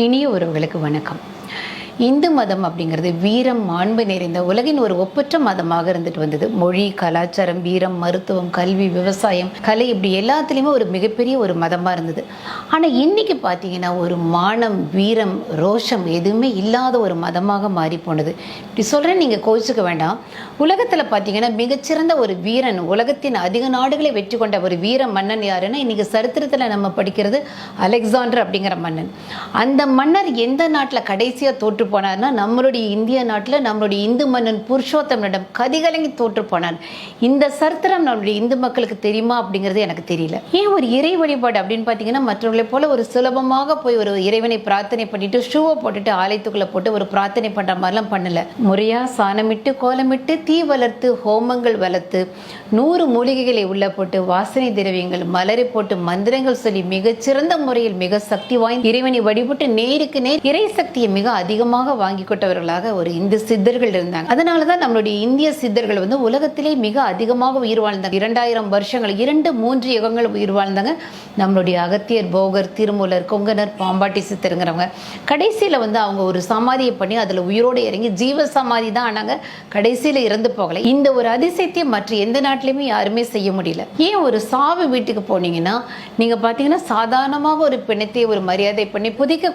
இனிய உறவுகளுக்கு வணக்கம். இந்து மதம் அப்படிங்கிறது வீரம், மாண்பு நிறைந்த உலகின் ஒரு ஒப்பற்ற மதமாக இருந்துட்டு வந்தது. மொழி, கலாச்சாரம், வீரம், மருத்துவம், கல்வி, விவசாயம், கலை இப்படி எல்லாத்துலேயுமே ஒரு மிகப்பெரிய ஒரு மதமாக இருந்தது. ஆனால் இன்னைக்கு பார்த்தீங்கன்னா ஒரு மானம், வீரம், ரோஷம் எதுவுமே இல்லாத ஒரு மதமாக மாறி போனது. இப்படி சொல்கிறேன், நீங்கள் கோச்சிக்க வேண்டாம். உலகத்தில் பார்த்தீங்கன்னா மிகச்சிறந்த ஒரு வீரன், உலகத்தின் அதிக நாடுகளை வெற்றி கொண்ட ஒரு வீர மன்னன் யாருன்னா இன்னைக்கு சரித்திரத்தில் நம்ம படிக்கிறது அலெக்சாண்டர் அப்படிங்கிற மன்னன். அந்த மன்னர் எந்த நாட்டில் கடைசியாக தோற்று போனார்னா நம்மளுடைய இந்திய நாட்டில் நம்மளுடைய இந்து மன்னன் புருஷோத்தமனிடம் கதிகலங்கி தோற்று போனார். இந்த சரித்திரம் நம்மளுடைய இந்து மக்களுக்கு தெரியுமா அப்படிங்கிறது எனக்கு தெரியல. ஏன் ஒரு இறை வழிபாடு அப்படின்னு பார்த்தீங்கன்னா மற்றவர்களை போல ஒரு சுலபமாக போய் ஒரு இறைவனை பிரார்த்தனை பண்ணிட்டு ஷூவை போட்டுட்டு ஆலயத்துக்குள்ள போட்டு ஒரு பிரார்த்தனை பண்ற மாதிரிலாம் பண்ணல. முறையா சாணமிட்டு கோலமிட்டு தீ வளர்த்து ஹோமங்கள் வளர்த்து 100 மூலிகைகளை உள்ள போட்டு வாசனை திரவியங்கள் மலரை போட்டு மந்திரங்கள் சொல்லி மிகச்சிறந்த முறையில் மிக சக்தி வாய்ந்த இறைவனை வழிபட்டு நேருக்கு நேர் இறை சக்தியை மிக அதிகமாக வாங்கி கொண்டவர்களாக ஒரு இந்து சித்தர்கள் இருந்தாங்க. அதனாலதான் நம்மளுடைய இந்திய சித்தர்கள் உலகத்திலே மிக அதிகமாக உயிர் வாழ்ந்தாங்க. 2000 வருஷங்கள் 2-3 யுகங்கள் உயிர் வாழ்ந்தாங்க. நம்மளுடைய அகத்தியர், போகர், திருமூலர், கொங்கணர், பாம்பாட்டி சித்தருங்கிறவங்க கடைசியில அவங்க ஒரு சமாதியை பண்ணி அதுல உயிரோடு இறங்கி ஜீவ சமாதி தான் ஆனாங்க. கடைசியில இறந்து போகலை. இந்த ஒரு அதிசயத்தை மற்ற எந்த நாட்டிலுமே யாருமே செய்ய முடியல. ஏன் ஒரு சாவு வீட்டுக்கு போனீங்கன்னா நீங்க பாத்தீங்கன்னா சாதாரணமாக ஒரு பிணத்தை ஒரு மரியாதை பண்ணி புதிக்க